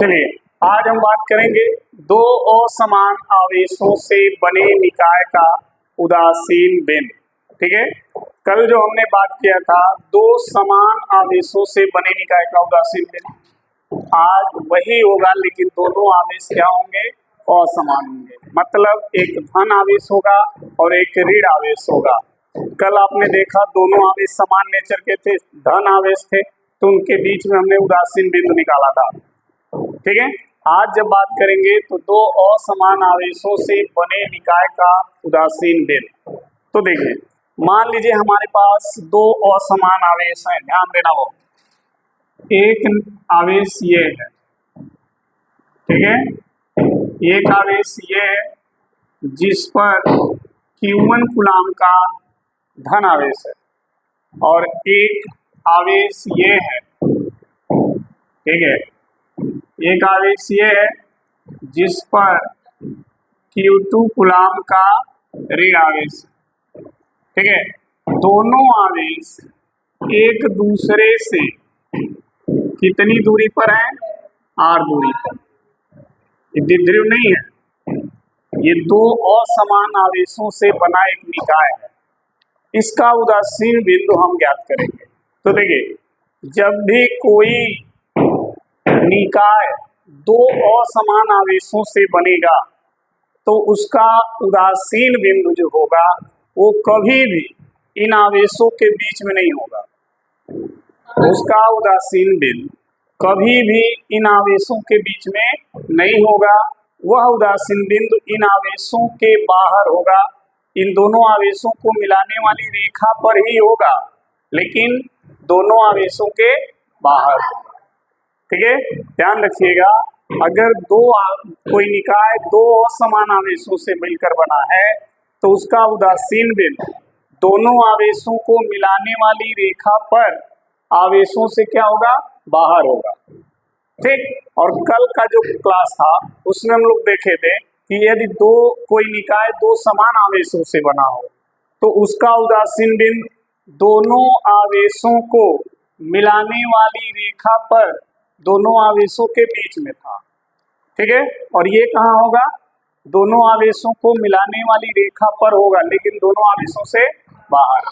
चलिए आज हम बात करेंगे दो असमान आवेशों से बने निकाय का उदासीन बिंदु। ठीक है, कल जो हमने बात किया था दो समान आवेशों से बने निकाय का उदासीन बिंदु, आज वही होगा लेकिन दोनों आवेश क्या होंगे, असमान होंगे। मतलब एक धन आवेश होगा और एक ऋण आवेश होगा। कल आपने देखा दोनों आवेश समान नेचर के थे, धन आवेश थे, तो उनके बीच में हमने उदासीन बिंदु निकाला था। ठीक है, आज जब बात करेंगे तो दो असमान आवेशों से बने निकाय का उदासीन बिंदु। तो देखिए, मान लीजिए हमारे पास दो असमान आवेश हैं, ध्यान देना, वो एक आवेश ये है, ठीक है, एक आवेश ये है जिस पर Q1 कूलाम का धन आवेश है और एक आवेश ये है, ठीक है, एक आवेश ये है जिस पर Q2 कूलाम का ऋण आवेश है। ठीक है, दोनों आवेश एक दूसरे से कितनी दूरी पर है, r दूरी पर। ये द्विध्रुव नहीं है, ये दो असमान आवेशों से बना एक निकाय है। इसका उदासीन बिंदु हम ज्ञात करेंगे। तो देखिए, जब भी कोई निकाय दो असमान आवेशों से बनेगा तो उसका उदासीन बिंदु जो होगा वो कभी भी इन आवेशों के बीच में नहीं होगा। उसका उदासीन बिंदु कभी भी इन आवेशों के बीच में नहीं होगा। वह उदासीन बिंदु इन आवेशों के बाहर होगा, इन दोनों आवेशों को मिलाने वाली रेखा पर ही होगा, लेकिन दोनों आवेशों के बाहर होगा। ठीक है, ध्यान रखिएगा, अगर कोई निकाय दो असमान आवेशों से मिलकर बना है तो उसका उदासीन बिंदु दोनों आवेशों को मिलाने वाली रेखा पर आवेशों से क्या होगा, बाहर होगा। ठीक, और कल का जो क्लास था उसमें हम लोग देखे थे कि यदि कोई निकाय दो समान आवेशों से बना हो तो उसका उदासीन बिंदु दोनों आवेशों को मिलाने वाली रेखा पर दोनों आवेशों के बीच में था। ठीक है, और ये कहाँ होगा, दोनों आवेशों को मिलाने वाली रेखा पर होगा, लेकिन दोनों आवेशों से बाहर।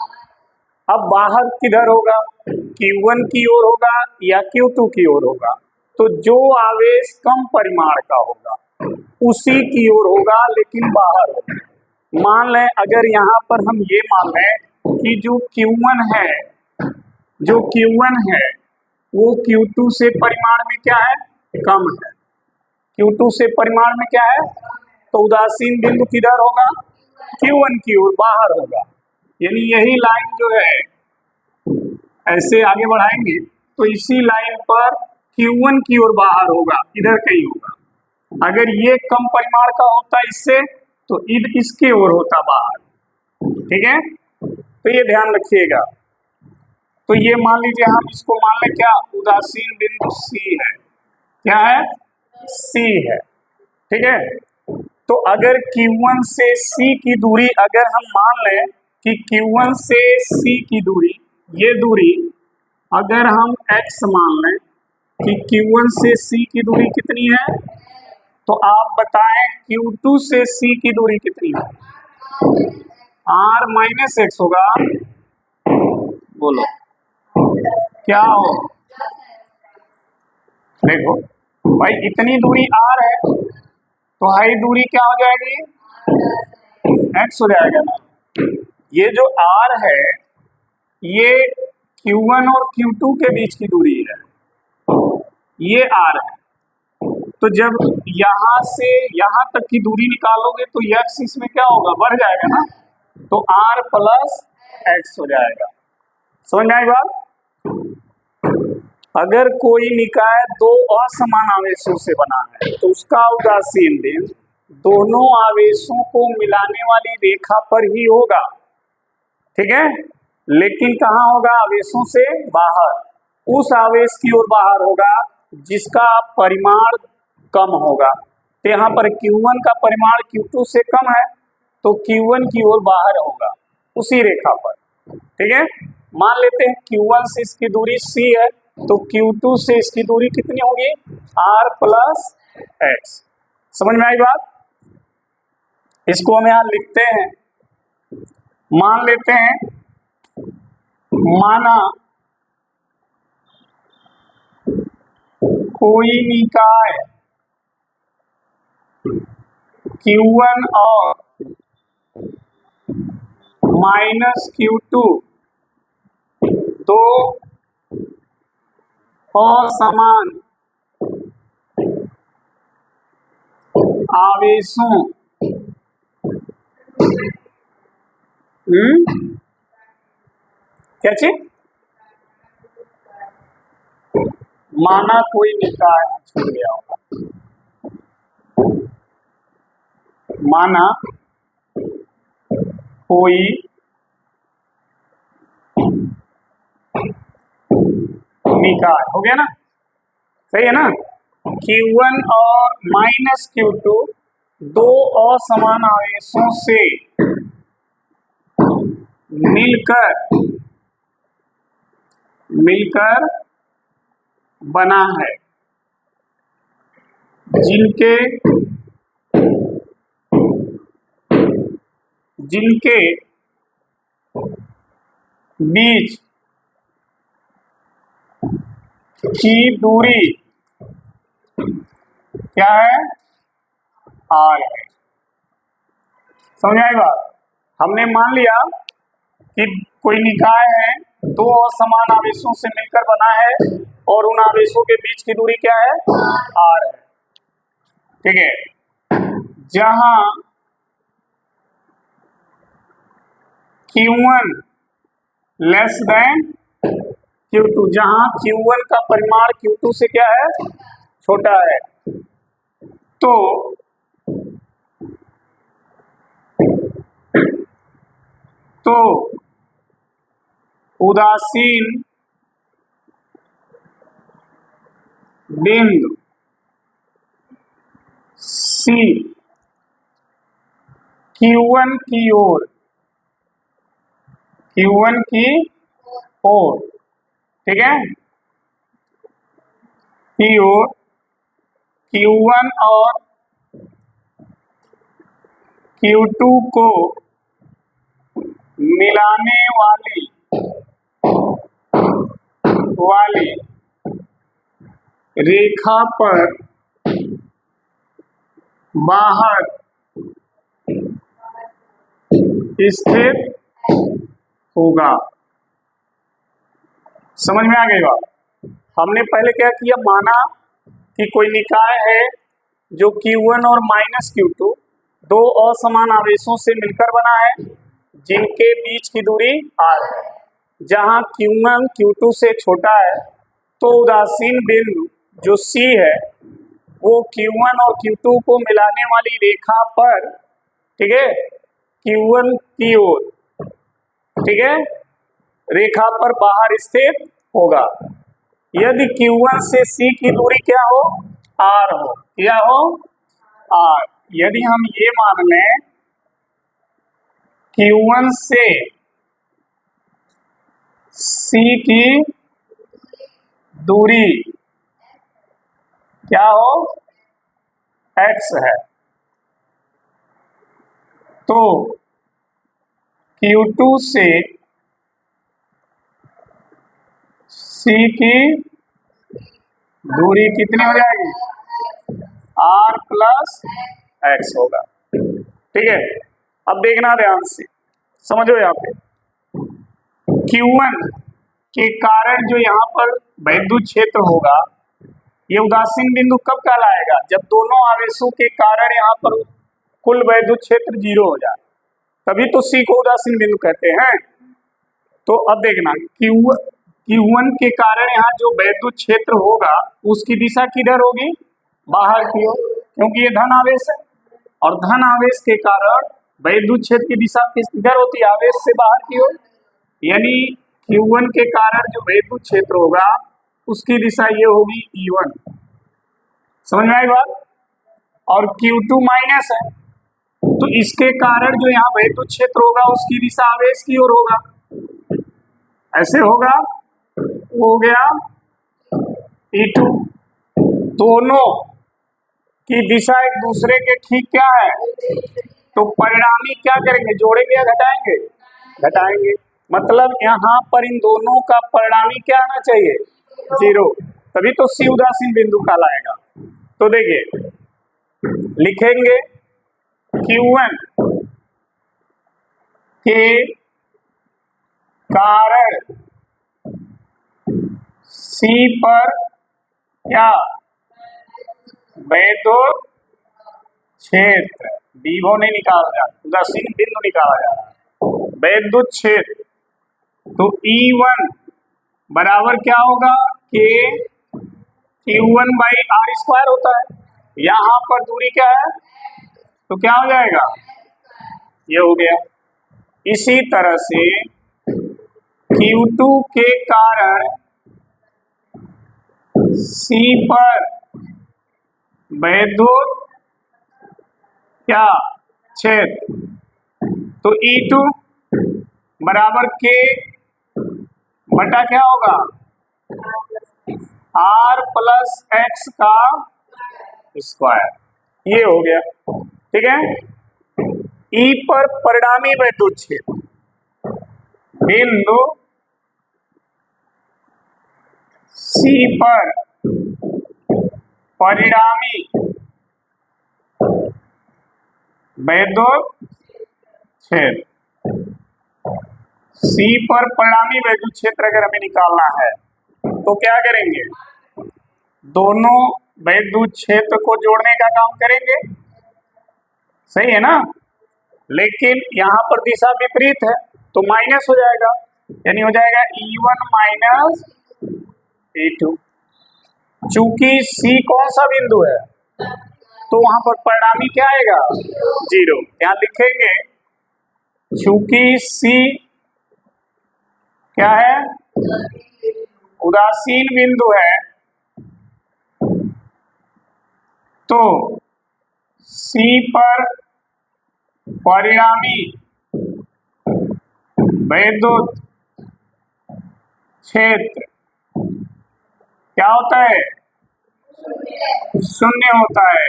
अब बाहर किधर होगा, Q1 की ओर होगा या Q2 की ओर होगा। तो जो आवेश कम परिमाण का होगा उसी की ओर होगा, लेकिन बाहर होगा। मान लें अगर यहाँ पर हम ये मान लें कि जो Q1 है वो Q2 से परिमाण में क्या है, कम है। Q2 से परिमाण में क्या है, तो उदासीन बिंदु किधर होगा, Q1 की ओर बाहर होगा। यानी यही लाइन जो है ऐसे आगे बढ़ाएंगे तो इसी लाइन पर Q1 की ओर बाहर होगा, इधर कहीं होगा। अगर ये कम परिमाण का होता इससे तो इसके ओर होता बाहर। ठीक है, तो ये ध्यान रखिएगा। तो ये मान लीजिए हम इसको मान लें क्या, उदासीन बिंदु C है, क्या है, C है। ठीक है, तो अगर Q1 से C की दूरी, अगर हम मान लें कि Q1 से C की दूरी, ये दूरी अगर हम x मान लें कि Q1 से C की दूरी कितनी है, तो आप बताएं Q2 से C की दूरी कितनी है, r - x होगा। बोलो क्या हो, देखो भाई इतनी दूरी r है तो हाई दूरी क्या हो जाएगी, x हो जाएगा ना। ये जो r है ये Q1 और Q2 के बीच की दूरी है, ये r है। तो जब यहाँ से यहाँ तक की दूरी निकालोगे तो x इसमें क्या होगा, बढ़ जाएगा ना, तो r + x हो जाएगा। समझ में आई बात। अगर कोई निकाय दो असमान आवेशों से बना है तो उसका उदासीन बिंदु दोनों आवेशों को मिलाने वाली रेखा पर ही होगा। ठीक है, लेकिन कहाँ होगा, आवेशों से बाहर, उस आवेश की ओर बाहर होगा जिसका परिमाण कम होगा। तो यहाँ पर Q1 का परिमाण Q2 से कम है तो Q1 की ओर बाहर होगा उसी रेखा पर। ठीक है, मान लेते हैं Q1 से इसकी दूरी C है तो Q2 से इसकी दूरी कितनी होगी, आर प्लस एक्स। समझ में आई बात? इसको हम यहां लिखते हैं, मान लेते हैं, माना कोई निकाय Q1 और माइनस Q2 दो असमान आवेशों क्या चीज? माना कोई निकाय, छूट गया होगा, माना कोई निकाय, हो गया ना? सही है ना? Q1 और माइनस Q2 दो असमान आवेशों से मिलकर बना है, जिनके बीच की दूरी क्या है? आर है। समझ आई बात? हमने मान लिया कि कोई निकाय है, दो असमान आवेशों से मिलकर बना है और उन आवेशों के बीच की दूरी क्या है? आर है। ठीक है, जहां Q1 लेस देन Q2, जहां Q1 का परिमाण Q2 से क्या है? छोटा है, तो उदासीन बिंदु C Q1 की ओर ठीक है, की ओर Q1 और Q2 को मिलाने वाली रेखा पर बाहर स्थित होगा। समझ में आ गई बात? हमने पहले क्या किया, माना कि कोई निकाय है जो Q1 और माइनस Q2 दो असमान आवेशों से मिलकर बना है, जिनके बीच की दूरी r है। जहां Q1 Q2 से छोटा है, तो उदासीन बिंदु जो C है वो Q1 और Q2 को मिलाने वाली रेखा पर, ठीक है, Q1 की ओर, ठीक है, रेखा पर बाहर स्थित होगा। यदि Q1 से C की दूरी क्या हो? R हो। क्या हो? R। यदि हम ये मान लें Q1 से C की दूरी क्या हो? X है, तो Q2 से C की दूरी कितनी हो जाएगी? R प्लस एक्स होगा। ठीक है, अब देखना ध्यान से, समझो यहाँ पे Q1 के कारण जो यहाँ पर वैद्युत क्षेत्र होगा, ये उदासीन बिंदु कब कहलाएगा? जब दोनों आवेशों के कारण यहाँ पर कुल वैद्युत क्षेत्र 0 हो जाए, तभी तो C को उदासीन बिंदु कहते हैं। तो अब देखना Q1 के कारण यहाँ जो वैद्युत क्षेत्र होगा उसकी दिशा किधर होगी? बाहर की ओर, क्योंकि ये धन आवेश है और धन आवेश के कारण वैद्युत क्षेत्र की दिशा किधर होती है? आवेश से बाहर की ओर। यानी Q1 के कारण जो वैद्युत क्षेत्र होगा उसकी दिशा ये होगी E1। समझ में आई बात? और Q2 माइनस है, तो इसके कारण जो यहाँ वैद्युत क्षेत्र होगा उसकी दिशा आवेश की ओर होगा। ऐसे होगा, हो गया E2। दोनों की दिशा एक दूसरे के ठीक क्या है, तो परिणामी क्या करेंगे, जोड़ेंगे या घटाएंगे, घटाएंगे। मतलब यहाँ पर इन दोनों का परिणामी क्या आना चाहिए, 0, तभी तो सी उदासीन बिंदु कहलाएगा। तो देखिए लिखेंगे Q1 के कारण C पर क्या, वैद्युत क्षेत्र, विभव नहीं निकाला जा, उदासीन बिंदु निकाला जा रहा है, वैद्युत क्षेत्र। तो E1 बराबर क्या होगा, K Q1 by are square होता है। यहाँ पर दूरी क्या है, तो क्या हो जाएगा, ये हो गया। इसी तरह से Q2 के कारण C पर वैद्युत क्या क्षेत्र, तो E2 बराबर K बटा क्या होगा, R प्लस एक्स का स्क्वायर, ये हो गया। ठीक है, E पर परिणामी वैद्युत क्षेत्र बिंदु C पर परिणामी वैद्युत क्षेत्र, C पर परिणामी वैद्युत क्षेत्र अगर हमें निकालना है तो क्या करेंगे, दोनों वैद्युत क्षेत्र को जोड़ने का काम करेंगे, सही है ना। लेकिन यहाँ पर दिशा विपरीत है तो माइनस हो जाएगा, यानी हो जाएगा E1 माइनस E2। चूंकि C कौन सा बिंदु है, तो वहां पर परिणामी क्या आएगा, 0। यहाँ लिखेंगे चूंकि C क्या है, उदासीन बिंदु है, तो C पर परिणामी वैद्युत क्षेत्र क्या होता है, 0 होता है।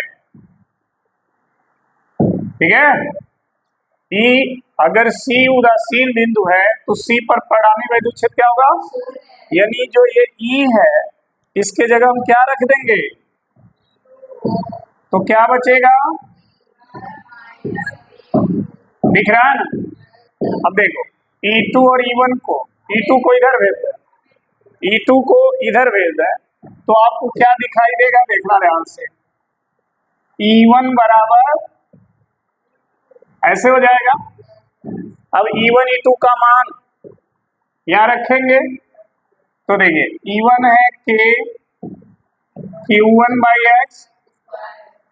ठीक है, E अगर C उदासीन बिंदु है तो C पर परिणामी वैद्युत क्षेत्र क्या होगा, यानी जो ये E है इसके जगह हम क्या रख देंगे, तो क्या बचेगा, दिख रहा है ना। अब देखो E2 और E1 को, E2 को इधर भेज दे, E2 को इधर भेज दे तो आपको क्या दिखाई देगा, देखना ध्यान से। E1 बराबर ऐसे हो जाएगा। अब E1 E2 का मान यहाँ रखेंगे तो देखिए E1 है K Q1 बाई एक्स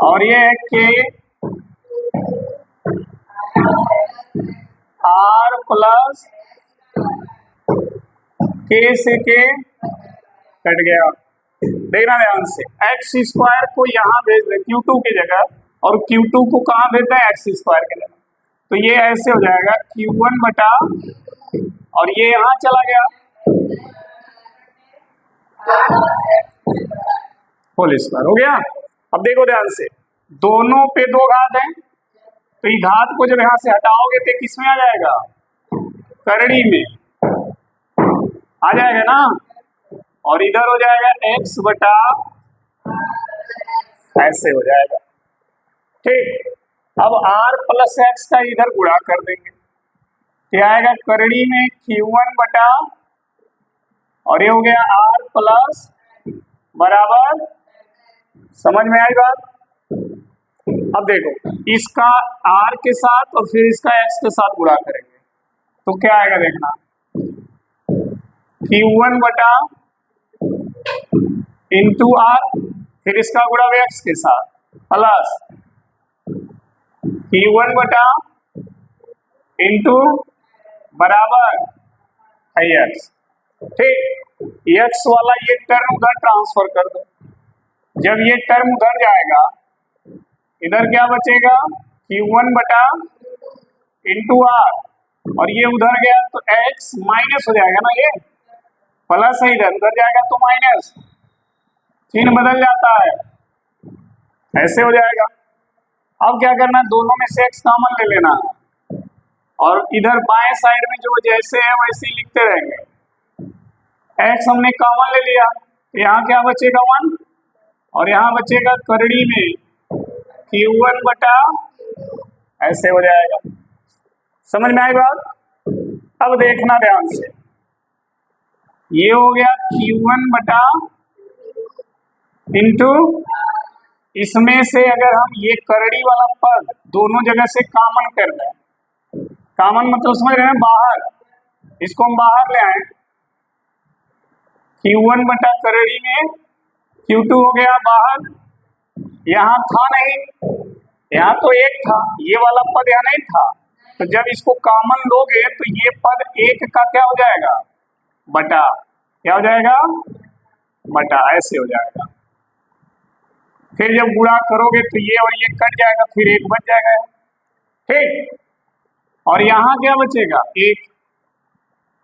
और ये है K R प्लस K से K कट गया। देखना ध्यान से, एक्स स्क्वायर को यहाँ भेज दे Q2 की जगह और Q2 को कहाँ भेज दें, एक्स स्क्वायर की जगह, तो ये ऐसे हो जाएगा Q1 बटा और ये यहाँ चला गया होल स्क्वायर हो गया। अब देखो ध्यान से, दोनों पे 2 घात हैं तो ये घात को जब यहाँ से हटाओगे तो किस में आ जाएगा, करड़ी में आ जाएगा ना, और इधर हो जाएगा x बटा ऐसे हो जाएगा। ठीक, अब r प्लस एक्स का इधर गुणा कर देंगे, क्या आएगा, करड़ी में Q1 बटा और ये हो गया r प्लस बराबर, समझ में आई बात। अब देखो इसका r के साथ और फिर इसका x के साथ गुणा करेंगे तो क्या आएगा, देखना Q1 बटा इंटू r, फिर इसका गुणा x के साथ प्लस Q1 बटा इंटू बराबर x। ठीक, x वाला ये टर्म उधर ट्रांसफर कर दो, जब ये टर्म उधर जाएगा इधर क्या बचेगा, Q1 बटा इंटू r और ये उधर गया तो x माइनस हो जाएगा ना, ये प्लस है, इधर उधर जाएगा तो माइनस, चिन्ह बदल जाता है। ऐसे हो जाएगा। अब क्या करना है, दोनों में से x कॉमन ले लेना है और इधर बाएं साइड में जो जैसे है वैसे ही लिखते रहेंगे। x हमने कॉमन ले लिया तो यहाँ क्या बचेगा 1 और यहाँ बचेगा करड़ी में Q1 बटा, ऐसे हो जाएगा। समझ में आई बात? अब देखना ध्यान से, ये हो गया Q1 बटा इंटू, इसमें से अगर हम ये करड़ी वाला पद दोनों जगह से कॉमन कर दें, कॉमन मतलब समझ रहे हैं, बाहर, इसको हम बाहर ले आए, Q1 बटा करड़ी में Q2 हो गया बाहर, यहाँ था नहीं, यहाँ तो एक था, ये वाला पद यहाँ नहीं था, तो जब इसको कॉमन लोगे तो ये पद एक का क्या हो जाएगा, बटा, क्या हो जाएगा, बटा, ऐसे हो जाएगा। फिर जब गुणा करोगे तो ये और ये कट जाएगा, फिर एक बच जाएगा, ठीक। और यहाँ क्या बचेगा, एक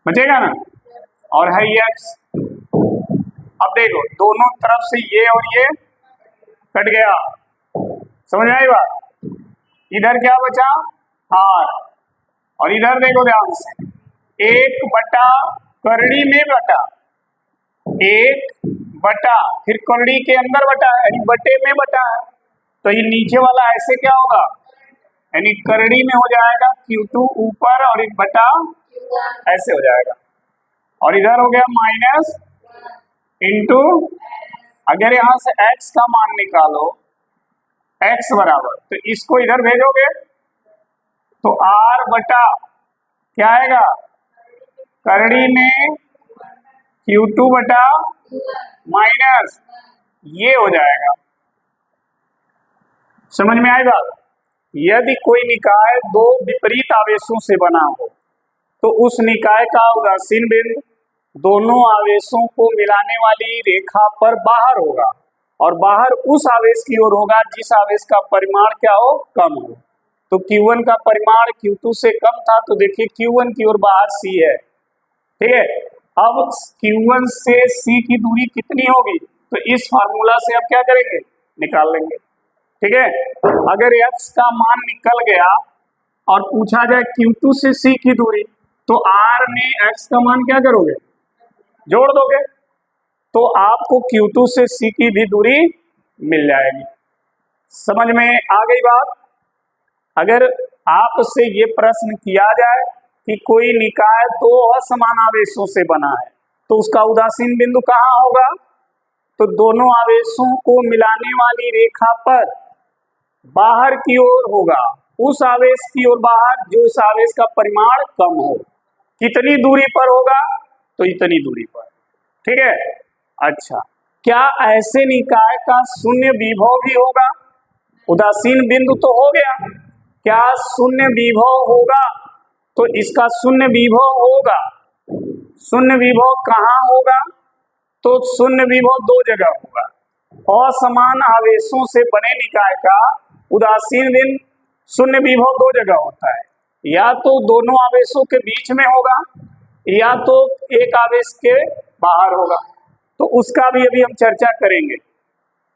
बचेगा ना, और है ये x। अब देखो दोनों तरफ से ये और ये कट गया, समझ में आई बात? इधर क्या बचा, r, और इधर देखो ध्यान से, एक बटा करड़ी में बटा, एक बटा फिर करड़ी के अंदर बटा है, यानी बटे में बटा है, तो ये नीचे वाला ऐसे क्या होगा, यानी करड़ी में हो जाएगा Q2 ऊपर और एक बटा, ऐसे हो जाएगा। और इधर हो गया माइनस इंटू, अगर यहाँ से x का मान निकालो, x बराबर, तो इसको इधर भेजोगे तो r बटा क्या आएगा, करड़ी में Q2 बटा माइनस, ये हो जाएगा। समझ में आई बात? यदि कोई निकाय दो विपरीत आवेशों से बना हो तो उस निकाय का उदासीन बिंदु दोनों आवेशों को मिलाने वाली रेखा पर बाहर होगा और बाहर उस आवेश की ओर होगा जिस आवेश का परिमाण क्या हो, कम हो। तो Q1 का परिमाण Q2 से कम था, तो देखिए Q1 की ओर बाहर C है, ठीक है। अब Q1 से C की दूरी कितनी होगी, तो इस फार्मूला से अब क्या करेंगे, निकाल लेंगे, ठीक है। अगर x का मान निकल गया और पूछा जाए Q2 से C की दूरी, तो R में x का मान क्या करोगे, जोड़ दोगे, तो आपको Q2 से C की भी दूरी मिल जाएगी। समझ में आ गई बात? अगर आपसे ये प्रश्न किया जाए कि कोई निकाय दो असमान आवेशों से बना है तो उसका उदासीन बिंदु कहाँ होगा, तो दोनों आवेशों को मिलाने वाली रेखा पर बाहर की ओर होगा, उस आवेश की ओर बाहर जो इस आवेश का परिमाण कम हो। कितनी दूरी पर होगा, तो इतनी दूरी पर, ठीक है। अच्छा, क्या ऐसे निकाय का शून्य विभव भी होगा? उदासीन बिंदु तो हो गया, क्या शून्य विभव होगा, तो इसका शून्य विभव होगा। शून्य विभव कहाँ होगा, तो शून्य विभव दो जगह होगा। असमान आवेशों से बने निकाय का उदासीन बिंदु शून्य विभव दो जगह होता है, या तो दोनों आवेशों के बीच में होगा या तो एक आवेश के बाहर होगा, तो उसका भी अभी हम चर्चा करेंगे।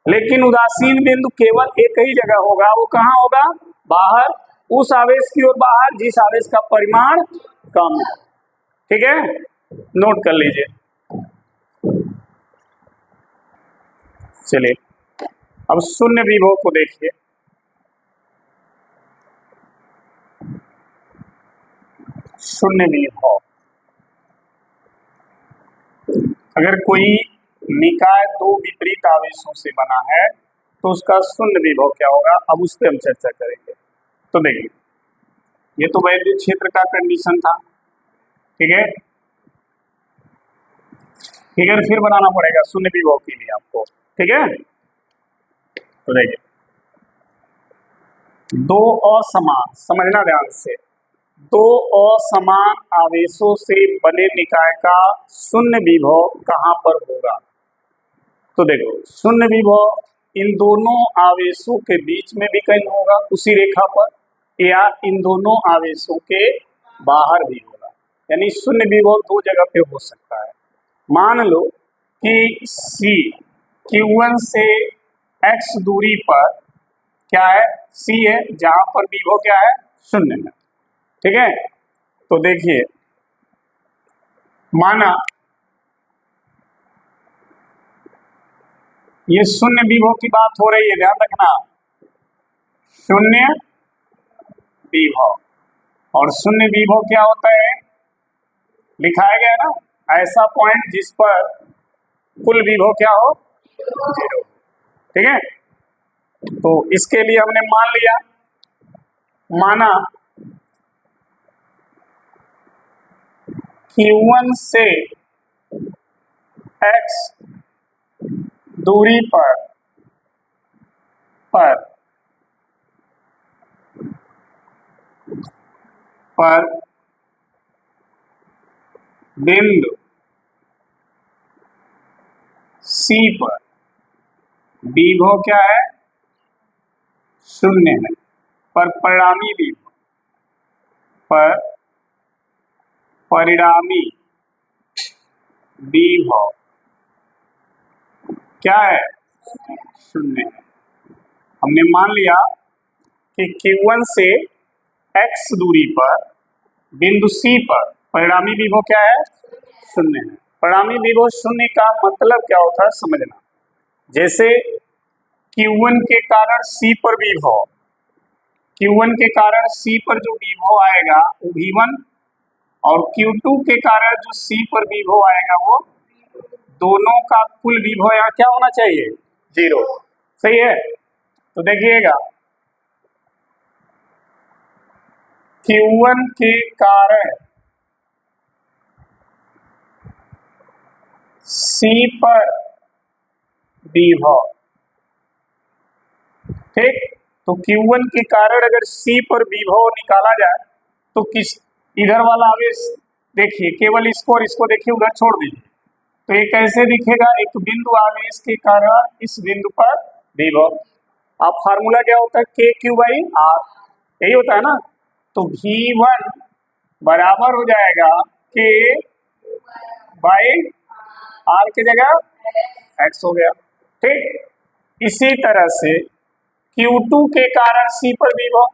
लेकिन उदासीन बिंदु केवल एक ही जगह होगा, वो कहाँ होगा, बाहर, उस आवेश की ओर बाहर जिस आवेश का परिमाण कम है, ठीक है, नोट कर लीजिए। चलिए अब शून्य विभव को देखिए। शून्य विभव, अगर कोई निकाय दो विपरीत आवेशों से बना है तो उसका शून्य विभव क्या होगा, अब उस पर हम चर्चा करेंगे। तो देखिए, ये तो वैद्युत क्षेत्र का कंडीशन था, ठीक है। फिगर फिर बनाना पड़ेगा शून्य विभव के लिए आपको, ठीक है। तो देखिए, दो असमान, समझना ध्यान से, दो असमान आवेशों से बने निकाय का शून्य विभव कहाँ पर होगा। तो देखो, शून्य विभव इन दोनों आवेशों के बीच में भी कहीं होगा उसी रेखा पर, या इन दोनों आवेशों के बाहर भी होगा, यानी शून्य विभव दो जगह पे हो सकता है। मान लो कि C Q1 से x दूरी पर क्या है, सी है, जहां पर विभव क्या है, शून्य है। ठीक है, तो देखिए माना ये शून्य विभव की बात हो रही है, ध्यान रखना, शून्य विभव। और शून्य विभव क्या होता है, लिखाया गया ना, ऐसा पॉइंट जिस पर कुल विभव क्या हो, जीरो। ठीक है, तो इसके लिए हमने मान लिया, माना Q1 से x दूरी पर बिंदु C पर विभव क्या है, शून्य है, पर परिणामी विभव, पर परिणामी विभव क्या है, शून्य है। हमने मान लिया कि Q1 से x दूरी पर बिंदु C पर परिणामी विभव क्या है, शून्य है। परिणामी विभव शून्य का मतलब क्या होता है समझना, जैसे Q1 के कारण C पर विभव, Q1 के कारण C पर जो विभव आएगा वो V1, और Q2 के कारण जो C पर विभव आएगा वो, दोनों का कुल विभव यहाँ क्या होना चाहिए, जीरो। सही है, तो देखिएगा Q1 के कारण C पर विभव, ठीक, तो Q1 के कारण अगर C पर विभव निकाला जाए तो किस, इधर वाला आवेश देखिए, केवल इसको और इसको देखिए, उधर छोड़ दीजिए, तो ये कैसे दिखेगा, एक बिंदु आवेश के कारण इस बिंदु पर विभव। अब फार्मूला क्या होता है, K/Q/R, यही होता है ना, तो V1 बराबर हो जाएगा K/R की जगह x हो गया। ठीक, इसी तरह से Q2 के कारण C पर विभव,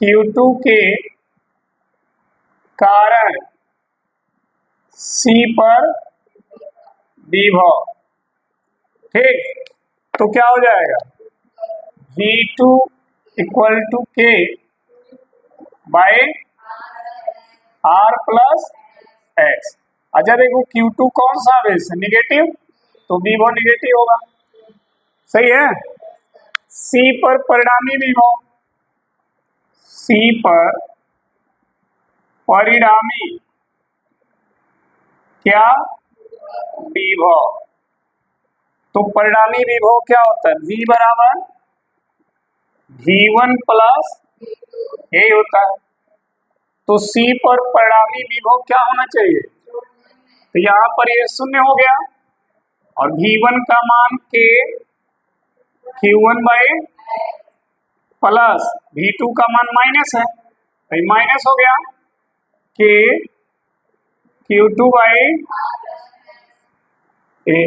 Q2 के कारण C पर विभव, ठीक, तो क्या हो जाएगा, V2 equal to K by R plus x. अच्छा देखो Q2 कौन सा आवेश है, निगेटिव, तो विभव निगेटिव होगा। सही है, C पर परिणामी विभव, C पर परिणामी क्या विभव, तो परिणामी विभव क्या होता है, V बराबर V1 प्लस, यही होता है, तो C पर परिणामी विभव क्या होना चाहिए, तो यहाँ पर ये शून्य हो गया, और V1 का मान K Q1 by plus V2 का मान माइनस है, तो माइनस हो गया K Q2 बाई ए।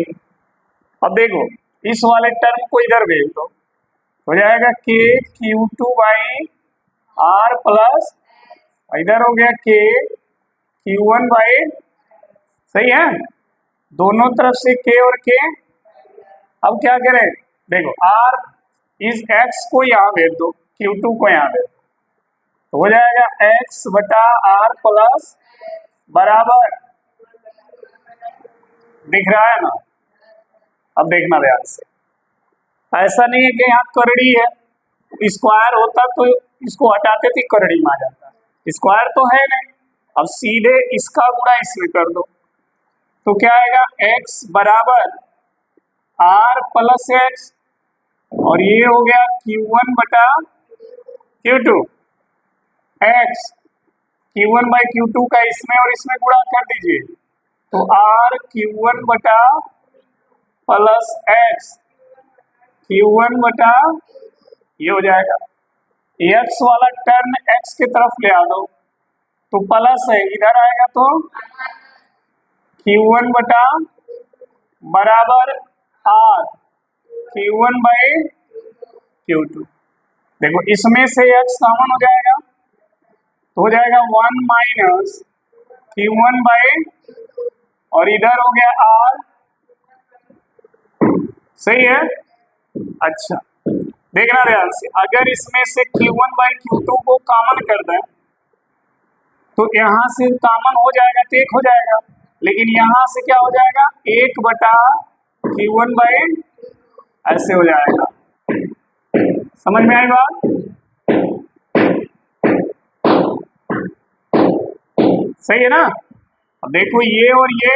अब देखो इस वाले टर्म को इधर भेज दो, हो जाएगा K Q2 by R plus, इधर हो गया K Q1 बाई, सही है, दोनों तरफ से K और K। अब क्या करें, देखो R इस X को यहाँ भेज दो, Q2 को यहाँ भेज दो, तो हो जाएगा X बटा R प्लस बराबर, दिख रहा है ना। अब देखना ध्यान से, ऐसा नहीं है कि यहाँ करड़ी है, स्क्वायर होता तो इसको हटाते थे करड़ी में आ जाता, स्क्वायर तो है नहीं, अब सीधे इसका गुणा इसमें कर दो, तो क्या आएगा, x बराबर R प्लस एक्स, और ये हो गया Q1 बटा Q2, x Q1 by Q2 का इसमें और इसमें गुणा कर दीजिए, तो R Q1 बटा प्लस एक्स Q1 बटा, ये हो जाएगा, x वाला टर्न x की तरफ ले आ दो, तो प्लस है, इधर आएगा तो Q1 बटा बराबर R Q1 बाई Q2। देखो इसमें से x कॉमन हो जाएगा तो हो जाएगा 1 माइनस Q1 बाई, और इधर हो गया R। सही है। अच्छा देखना ध्यान से, अगर इसमें से Q1 बाई Q2 को कॉमन कर दें तो यहाँ से कॉमन हो जाएगा तो 1 हो जाएगा, लेकिन यहाँ से क्या हो जाएगा 1 बटा Q1 बाई, ऐसे हो जाएगा। समझ में आई बात? सही है ना। अब देखो ये और ये,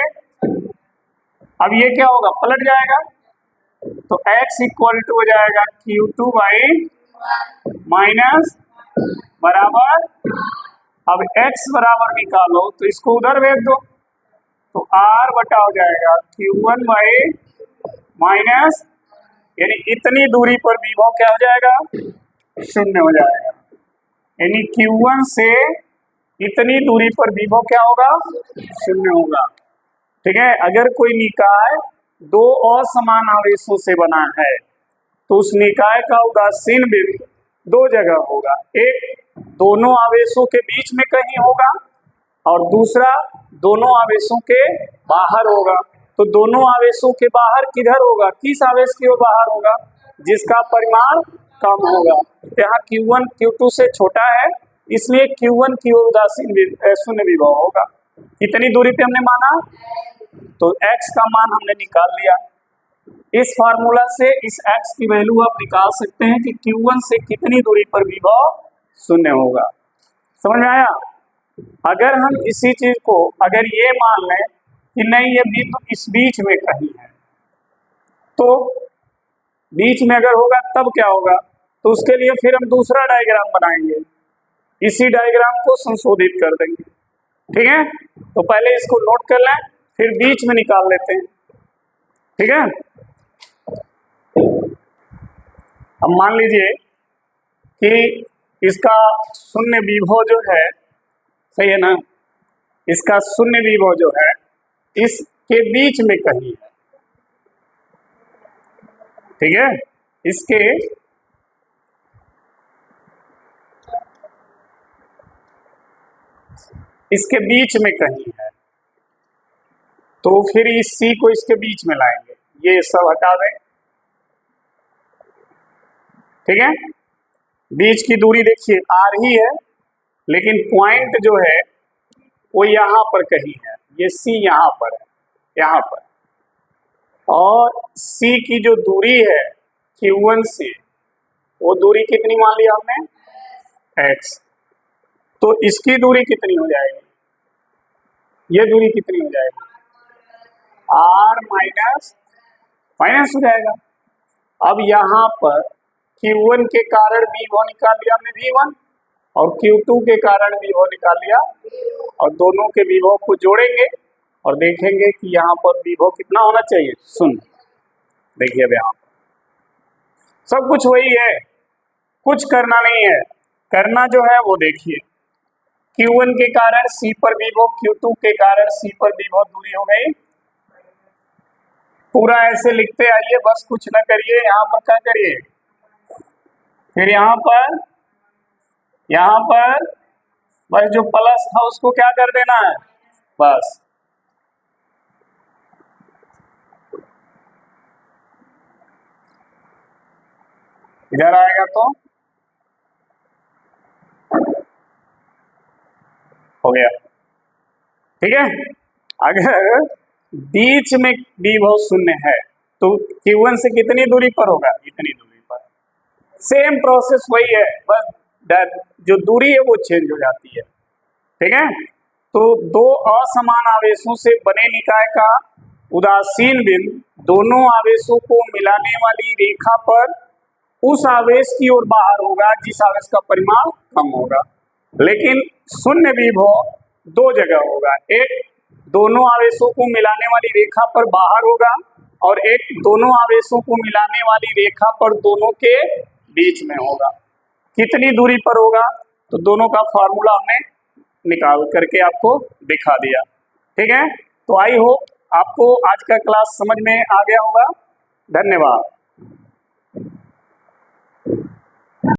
अब ये क्या होगा पलट जाएगा तो x इक्वल टू हो जाएगा Q2 बाई माइनस बराबर, अब x बराबर निकालो तो इसको उधर भेज दो तो R बटा हो जाएगा Q1 बाई माइनस, यानी इतनी दूरी पर विभव क्या हो जाएगा 0 हो जाएगा। यानी Q1 से इतनी दूरी पर विभव क्या होगा 0 होगा। ठीक है। अगर कोई निकाय दो असमान आवेशों से बना है तो उस निकाय का उदासीन बिंदु दो जगह होगा, एक दोनों आवेशों के बीच में कहीं होगा और दूसरा दोनों आवेशों के बाहर होगा। तो दोनों आवेशों के बाहर किधर होगा, किस आवेश की ओर बाहर होगा, जिसका परिमाण कम होगा। यहाँ Q1 Q2 से छोटा है इसलिए Q1 की ओर उदासीन शून्य विभव होगा। कितनी दूरी पे हमने माना, तो x का मान हमने निकाल लिया। इस फार्मूला से इस x की वैल्यू आप निकाल सकते हैं कि Q1 से कितनी दूरी पर विभव 0 होगा। समझ में आया। अगर हम इसी चीज को अगर ये मान लें कि नहीं ये बिंदु इस बीच में कहीं है, तो बीच में अगर होगा तब क्या होगा, तो उसके लिए फिर हम दूसरा डायग्राम बनाएंगे, इसी डायग्राम को संशोधित कर देंगे। ठीक है। तो पहले इसको नोट कर लें फिर बीच में निकाल लेते हैं। ठीक है। अब मान लीजिए कि इसका शून्य विभव जो है, सही है ना, इसका शून्य विभव जो है इसके बीच में कहीं है। ठीक है। इसके बीच में कहीं है, तो फिर इस C को इसके बीच में लाएंगे, ये सब हटा दें। ठीक है। बीच की दूरी देखिए R ही है, लेकिन पॉइंट जो है वो यहाँ पर कहीं है, ये C यहाँ पर है, यहाँ पर, और C की जो दूरी है Q1 से, वो दूरी कितनी मान लिया हमने x, तो इसकी दूरी कितनी हो जाएगी, ये दूरी कितनी हो जाएगी R माइनस हो जाएगा। अब यहाँ पर Q1 के कारण विभव निकाल लिया हमने V1 और Q2 के कारण विभव निकाल लिया, और दोनों के विभव को जोड़ेंगे और देखेंगे कि यहाँ पर विभव कितना होना चाहिए 0। देखिए अब यहाँ पर सब कुछ वही है, कुछ करना नहीं है, करना जो है वो देखिए Q1 के कारण C पर विभव, Q2 के कारण C पर विभव दूरी हो गई। पूरा ऐसे लिखते आइए, बस कुछ ना करिए। यहाँ पर क्या करिए, फिर यहाँ पर बस जो प्लस था उसको क्या कर देना है, बस इधर आएगा तो हो गया। ठीक है। अगर बीच में विभव 0 है तो Q1 से कितनी दूरी पर होगा, इतनी दूरी पर। सेम प्रोसेस वही है, बस जो दूरी है वो चेंज हो जाती है। ठीक है। तो दो असमान आवेशों से बने निकाय का उदासीन बिंदु दोनों आवेशों को मिलाने वाली रेखा पर उस आवेश की ओर बाहर होगा जिस आवेश का परिमाण कम होगा, लेकिन शून्य विभव दो जगह होगा, एक दोनों आवेशों को मिलाने वाली रेखा पर बाहर होगा और एक दोनों आवेशों को मिलाने वाली रेखा पर दोनों के बीच में होगा। कितनी दूरी पर होगा, तो दोनों का फॉर्मूला हमने निकाल करके आपको दिखा दिया। ठीक है। तो आई होप आपको आज का क्लास समझ में आ गया होगा। धन्यवाद।